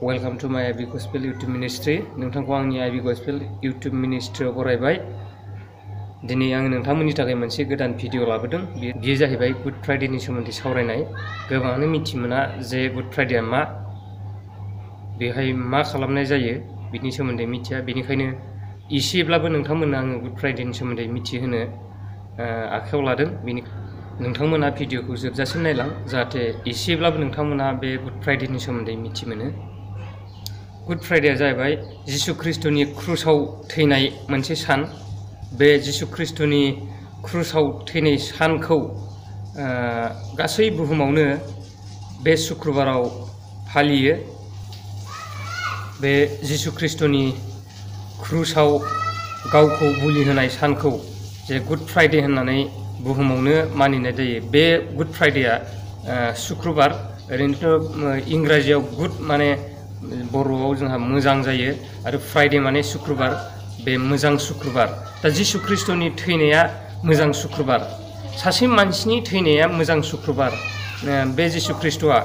Welcome to my IB Gospel YouTube Ministry. नोंथांखौ आंनि IB Gospel YouTube Ministry आव बरायबाय। दिनै आं नोंथांमोननि थाखाय मोनसे गोदान भिडिअ लाबोदों। बेयो जाहैबाय गुड फ्राइडेनि सोमोन्दै सावरायनाय। गोबाङानो मिथिमोना जे गुड फ्राइडेआ मा, बेहाय मा खालामनाय जायो, बिनि सोमोन्दै मिथिया। बेनिखायनो एसेब्लाबो नोंथांमोननो आङो गुड फ्राइडेनि सोमोन्दै मिथिहोनो आखायाव लादों। नोंथांमोना भिडिअखौ जोबजासिम नायलां, जाहाथे एसेब्लाबो नोंथांमोना बे गुड फ्राइडेनि सोमोन्दै मिथिमोनो। गुड फ्राइडेआ जाहैबाय जिसु ख्रीष्टनि क्रुसाव थैनाय मोनसे सान। बे जिसु ख्रीष्टनि क्रुसाव थैनाय सानखौ गासै बुहुमावनो बे शुक्रबाराव फालियो। बे जिसु ख्रीष्टनि क्रुसाव गावखौ बुलि होनाय सानखौ जे गुड फ्राइडे होननानै बुहुमावनो मानिनाय जायो। बे गुड फ्राइडेआ शुक्रबार, ओरैनोथ' इंराजियाव गुड माने बर'आव जोंहा मोजां जायो, आरो फ्राइडे माने शुक्रबार, बे मोजां शुक्रबार। दा जिसु ख्रीष्टनि थैनाया मोजां शुक्रबार, सासे मानसिनि थैनाया मोजां शुक्रबार। बे जिसु ख्रीष्टआ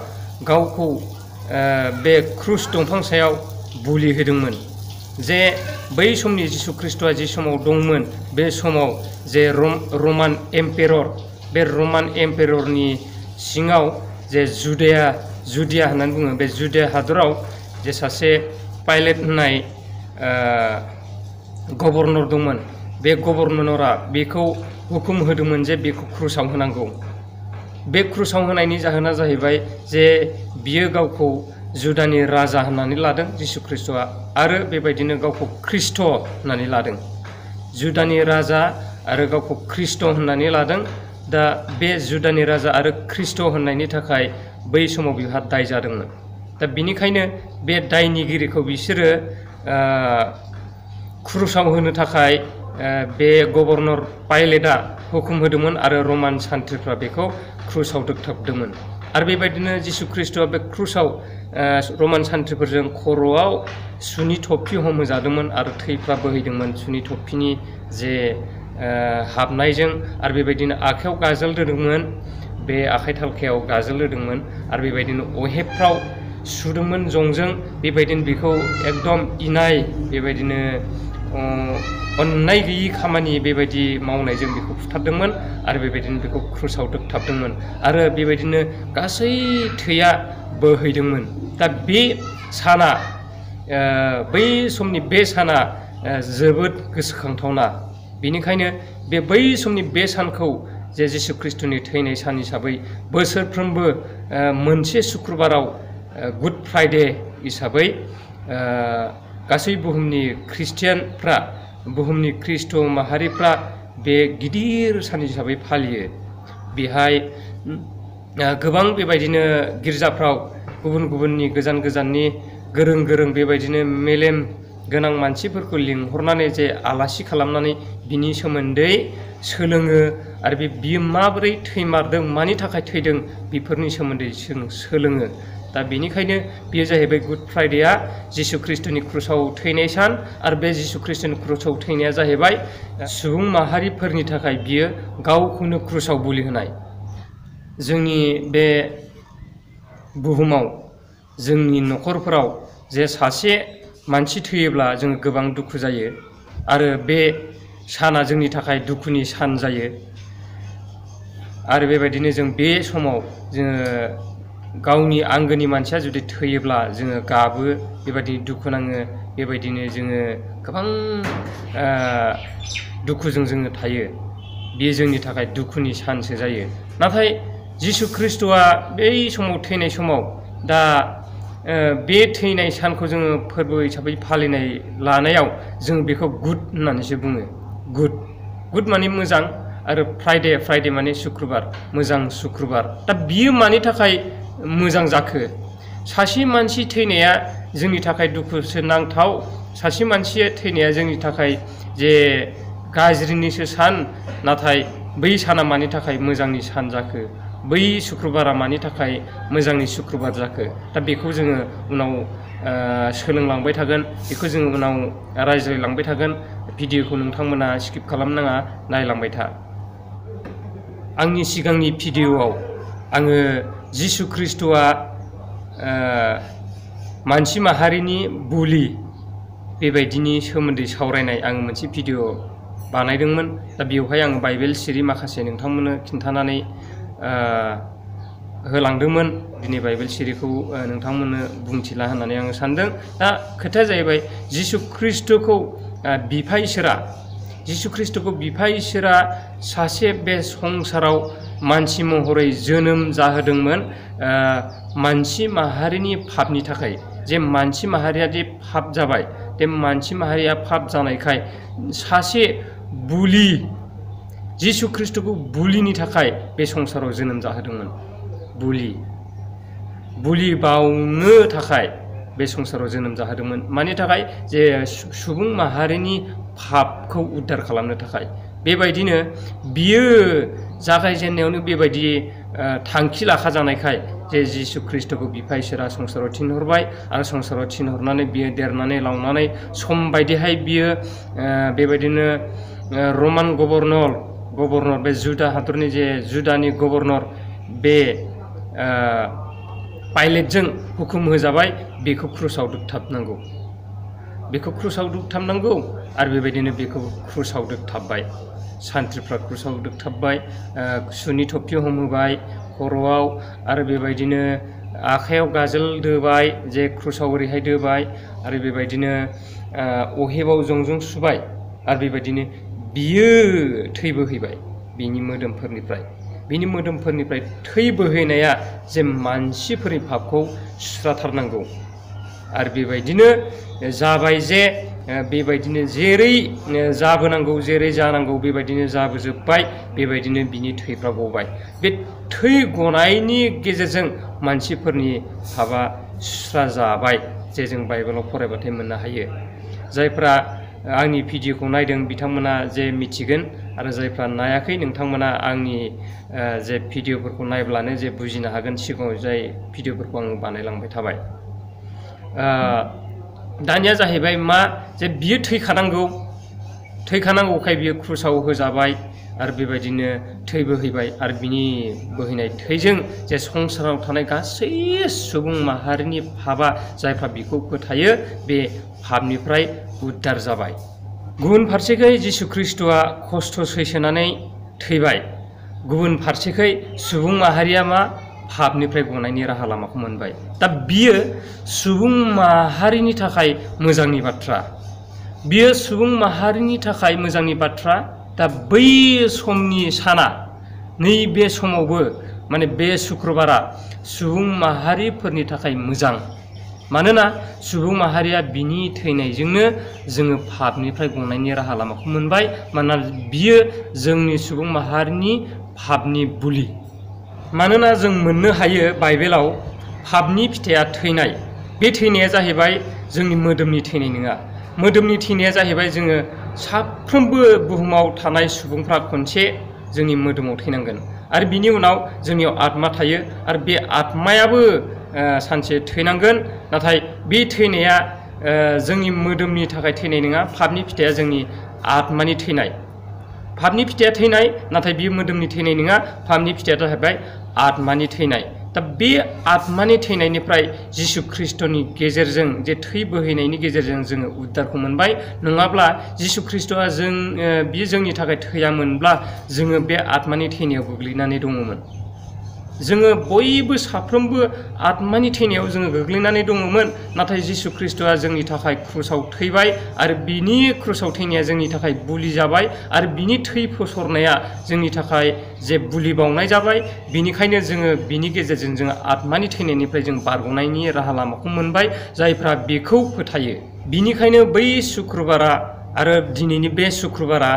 गावखौ बे क्रुस दंफां सायाव बुलि होदोंमोन। जे बै समनि जिसु ख्रीष्टआ जि समाव दंमोन, बे समाव जे रमान एम्पेरर, बे रमान एम्पेररनि सिङाव जे जुदिया होननानै बुङो, बे जुदिया हादराव जे सासे पाइलेट होननाय गभर्नर दंमोन। बे गभर्नरा बेखौ हुकुम होदोंमोन जे बेखौ क्रुसाव होनांगौ। बे क्रुसाव होनायनि जाहोना जाहैबाय जे बियो गावखौ जुदानि राजा होननानै लादों जिसु ख्रीष्टआ, आरो बेबायदिनो गावखौ ख्रीष्ट होननानै लादों। जुदानि राजा आरो गावखौ ख्रीष्ट होननानै लादों। दा बे जुदानि राजा आरो ख्रीष्ट होननायनि थाखाय बै समाव बिहा दाय जादोंमोन। दा बिनिखायनो बे दायनिगिरिखौ बिसोरो क्रुसाव होनो थाखाय बे गभर्नर पाइलेटआ हुकुम होदोंमोन, आरो रमान सान्थ्रिफ्रा बेखौ क्रुसाव दोगथाबदोंमोन। आरो बेबायदिनो जिसु ख्रीष्टआ बे क्रुसाव रमान सान्थ्रिफोरजों खर'आव सुनि थफि हमहोजादोंमोन, आरो थैफ्रा बोहैदोंमोन सुनि थफिनि जे हाबनायजों। आरो बेबायदिनो आखाइयाव गाजोल दोदोंमोन, बे आखाइ थालखायाव गाजोल होदोंमोन, आरो बेबायदिनो अहेबफ्राव सुदोंमोन जंजों। बेबायदिनो बेखौ एकदम इनाय, बेबायदिनो अननाय गैयि खामानि बेबायदि मावनायजों बेखौ फुथारदोंमोन, आरो बेबायदिनो बेखौ क्रुसाव दोगथाबदोंमोन, आरो बेबायदिनो गासै थैया बोहैदोंमोन। दा बे साना, बै समनि बे साना जोबोद गोसोखांथावना। बेनिखायनो बै समनि बे सानखौ जे जिसु ख्रीष्टनि थैनाय सान हिसाबै बोसोरफ्रोमबो मोनसे शुक्रबाराव गुड फ्राइडे हिसाबै गासै बुहुमनि ख्रिस्टियानफ्रा, बुहुमनि ख्रीष्ट माहारिफ्रा बे गिदिर सान हिसाबै फालियो। बेहाय गोबां बेबायदिनो गिर्जाफ्राव गुबुन गुबुननि गोजान गोजाननि गोरों बेबायदिनो मेलेम गोनां मानसिफोरखौ लिंहरनानै जे आलासि खालामनानै बिनि सोमोन्दै सोलोङो, आरो बियो माबोरै थैमारदों, मानि थाखाय थैदों, बेफोरनि सोमोन्दै सोलोङो। दा बेनिखायनो बेयो जाहैबाय गुड फ्राइडेआ जिसु ख्रीष्टनि क्रुसाव थैनाय सान। आरो बे जिसु ख्रीष्टनि क्रुसाव थैनाया जाहैबाय सुबुं माहारिफोरनि थाखाय बियो गावखौनो क्रुसाव बुलि होनाय। जोंनि बे बुहुमाव, जोंनि न'खरफोराव जे सासे मानसि थैयोब्ला जोङो गोबां दुखु जायो, आरो बे साना जोंनि थाखाय दुखुनि सान जायो। आरो बेबायदिनो जों बे समाव जोङो गावनि आंगोनि मानसिया जुदि थैयोब्ला जोङो गाबो, बेबायदिनो दुखु नाङो, बेबायदिनो जोङो गोबां दुखुजों जोङो थायो। बेयो जोंनि थाखाय दुखुनि सानसो जायो। नाथाय जिसु ख्रीष्टआ बै समाव थैनाय समाव, दा बे थैनाय सानखौ जोङो फोरबो हिसाबै फालिनाय लानायाव जों बेखौ गुड होननानैसो बुङो। गुड माने मोजां, आरो फ्राइडे माने शुक्रबार, मोजां शुक्रबार। दा बियो मानि थाखाय मोजां जाखो? सासे मानसि थैनाया जोंनि थाखाय दुखुसो नांथाव। सासे मानसि थैनाया जोंनि थाखाय जे गाज्रिनिसो सान। नाथाय बै साना मानि थाखाय मोजांनि सान जाखो? बै शुक्रबारा मानि थाखाय मोजांनि शुक्रबार जाखो? दा बेखौ जोङो उनाव सोलोंलांबाय थागोन, बेखौ जोङो उनाव रायज्लायलांबाय थागोन। भिडिअखौ नोंथांमोना स्किप खालामनाङा, नायलांबाय था। आंनि सिगांनि भिडिअआव आङो जिसु ख्रीष्टआ मानसि माहारिनि बुलि बेबायदिनि सोमोन्दै सावरायनाय आं मोनसे भिडिअ बानायदोंमोन। दा बेवहाय आं बाइबेल सिरि माखासे नोंथांमोननो खिन्थानानै होलांदोंमोन। दिनै बाइबेल सिरिखौ नोंथांमोननो बुंथिला होननानै आं सानदों। दा खोथाया जाहैबाय जिसु ख्रिस्ट'खौ बिफा इसोरा सासे बे संसाराव मानसि महरै जोनोम जाहोदोंमोन मानसि माहारिनि पापनि थाखाय। जे मानसि माहारिया जे पाप जाबाय, बे मानसि माहारिया पाप जानायखाय सासे बुलि जिसु ख्रिस्ट'खौ बुलिनि थाखाय बे संसाराव जोनोम जाहोदोंमोन। बुलि बावनो थाखाय बे संसाराव जोनोम जाहोदोंमोन। मानि थाखाय? जे सुबुं माहारिनि पापखौ उद्धार खालामनो थाखाय। बेबायदिनो बियो जागायजेननायावनो बेबायदि थांखि लाखाजानायखाय जे जिसु ख्रिस्ट'खौ बिफा इसोरा संसाराव थिनहरबाय आरो संसाराव थिनहरनानै बियो देरनानै लावनानै सम बायदिहाय बियो बेबायदिनो रमान गभर्नर बे जुदा हादरनि जे जुदानि गभर्नर बे पाइलेटजों हुकुम होजाबाय बेखौ क्रुसाव दोगथाबनांगौ आरो बेबायदिनो बेखौ क्रुसाव दोगथाबबाय। सान्थ्रिफ्रा क्रुसाव दोगथाबबाय, सुनि थफि हमहोबाय खर'आव आरो बेबायदिनो आखाइयाव गाजोल दोबाय, जे क्रुसाव ओरैहाय दोबाय आरो बेबायदिनो अहेबाव जंजों सुबाय आरो बेबायदिनो बियो थै बोहैबाय बिनि मोदोमफोरनिफ्राय थै बोहैनाया जे मानसिफोरनि पापखौ सुस्राथारनांगौ। आरो बेबायदिनो जाबाय जे बेबायदिनो जेरै जाबोनांगौ जेरै जानांगौ बेबायदिनो जाबोजोब्बाय। बेबायदिनो बिनि थैफ्रा गबाय। बे थै गनायनि गेजेरजों मानसिफोरनि पापा सुस्रा जाबाय, जे जों बाइबेलाव फरायबाथाय मोननो हायो। जायफ्रा आंनि भिडिअखौ नायदों बिथांमोना जे मिथिगोन आरो जायफ्रा नायाखै नोंथांमोना आंनि जे भिडिअफोरखौ नायब्लानो जे बुजिनो हागोन सिगाङाव जाय भिडिअफोरखौ आं बानायलांबाय थाबाय। दानिया जाहैबाय मा, जे बियो थैखानांगौखाय बियो क्रुसाव होजाबाय आरो बेबायदिनो थै बोहैबाय आरो बिनि बोहैनाय थैजों जे संसाराव थानाय गासै सुबुं माहारिनि पापा जायफ्रा बिखौ फोथायो बे पापनिफ्राय उद्धार जाबाय। गुबुन फारसेखै जिसु ख्रिस्ट'आ खस्थ' सैसोनानै थैबाय, गुबुन फारसेखै सुबुं माहारिया मा पापनिफ्राय गनायनि राहा लामाखौ मोनबाय। दा बियो सुबुं माहारिनि थाखाय मोजांनि बाथ्रा। दा बै समनि साना नैबे समावबो माने बे सुक्रुबारा सुबुं माहारिफोरनि थाखाय मोजां। मानोना सुबुं माहारिया बिनि थैनायजोंनो जोङो पापनिफ्राय गनायनि राहा लामाखौ मोनबाय। मानोना बियो जोंनि सुबुं माहारिनि पापनि बुलि। मानोना जों मोननो हायो बाइबेलाव पापनि फिथाइया थैनाय। बे थैनाया जाहैबाय जोंनि मोदोमनि थैनाय नङा। मोदोमनि थैनाया जाहैबाय जोङो साफ्रोमबो बुहुमाव थानाय सुबुंफ्रा खनसे जोंनि मोदोमाव थैनांगोन आरो बिनि उनाव जोंनियाव आत्मा थायो आरो बे आत्मायाबो सानसे थैनांगोन। नाथाय बे थैनाया जोंनि मोदोमनि थाखाय थैनाय नङा। पापनि फिथाइया जोंनि आत्मानि थैनाय। पापनि फिथाइया थैनाय, नाथाय बे मोदोमनि थैनाय नङा। पापनि फिथाइया जाहैबाय आत्मानि थैनाय। दा बे आत्मानि थैनायनिफ्राय जिसु ख्रिस्ट'नि गेजेरजों जे थै बोहैनायनि गेजेरजों जोङो उद्धारखौ मोनबाय। नङाब्ला जिसु ख्रिस्ट'आ बियो जोंनि थाखाय थैयामोनब्ला जोङो बे आत्मानि थैनायाव गोग्लैनानै दङमोन। जोङो बयबो साफ्रोमबो आत्मानि थैनायाव जोङो गोग्लैनानै दङमोन। नाथाय जिसु ख्रिस्ट'आ जोंनि थाखाय क्रुसाव थैबाय आरो बिनि क्रुसाव थैनाया जोंनि थाखाय बुलि जाबाय आरो बिनि थै फसरनाया जोंनि थाखाय जे बुलि बावनाय जाबाय। बिनिखायनो जोङो बिनि गेजेरजों जोङो आत्मानि थैनायनिफ्राय जों बारग'नायनि राहा लामाखौ मोनबाय, जायफ्रा बेखौ फोथायो। बिनिखायनो बै सुक्रुबारा आरो दिनैनि बे सुक्रुबारा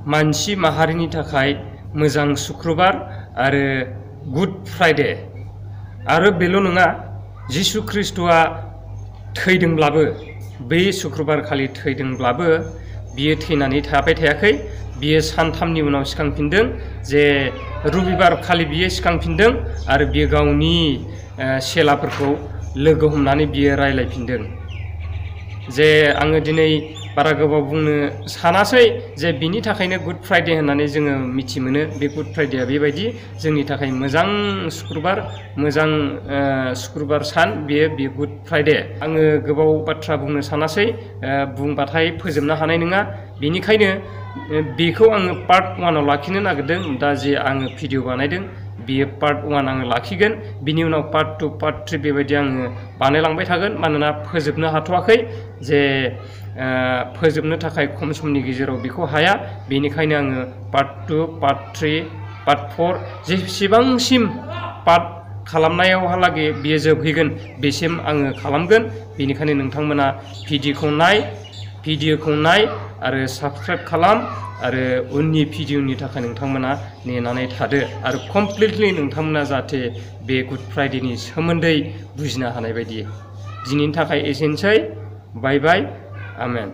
मानसि माहारिनि थाखाय मोजां सुक्रुबार आरो गुड फ्राइडे। आरो बेल' नङा, जिसु ख्रिस्ट'आ थैदोंब्लाबो बै सुक्रुबार खालि थैदोंब्लाबो बियो थैनानै थाबाय थायाखै। बियो सानथामनि उनाव सिखांफिनदों। जे रबिबार खालि बियो सिखांफिनदों आरो बियो गावनि चेलाफोरखौ लोगो हमनानै बियो रायलायफिनदों जे आङो दिनै बारा गोबाव बुंनो सानासै जे बिनि थाखायनो गुड फ्राइडे होननानै जोङो मिथि मोनो। बे गुड फ्राइडेआ बेबायदि जोंनि थाखाय मोजां शुक्रबार सान बेयो गुड फ्राइडे। आङो गोबाव बाथ्रा बुंनो सानासै, बुंबाथाय फोजोबनो हानाय नङा। बेनिखायनो बेखौ आङो पार्ट 1आव लाखिनो नागिरदों। दा जे आङो भिडिअ बानायदों बियो पार्ट 1 आङो लाखिगोन। बिनि उनाव पार्ट 2 पार्ट 3 बेबायदि आङो बानायलांबाय थागोन। मानोना फोजोबनो हाथ'वाखै, जे फोजोबनो थाखाय खम समनि गेजेराव बेखौ हाया। बेनिखायनो आङो पार्ट 2 पार्ट 3 पार्ट 4 जेसेबांसिम पार्ट खालामनायावहालागै बियो जोबहैगोन बेसिम आङो खालामगोन। बेनिखायनो नोंथांमोना भिडिअखौ नाय आरो साबस्क्राइब खालाम आरो उननि भिडिअनि थाखाय नोंथांमोना नेनानै थादो आरो कमप्लिटलि नोंथांमोना जाहाथे बे गुड फ्राइडेनि सोमोन्दै बुजिनो हानाय बायदि। दिनैनि थाखाय एसेनोसै। बाय बाय। आमेन।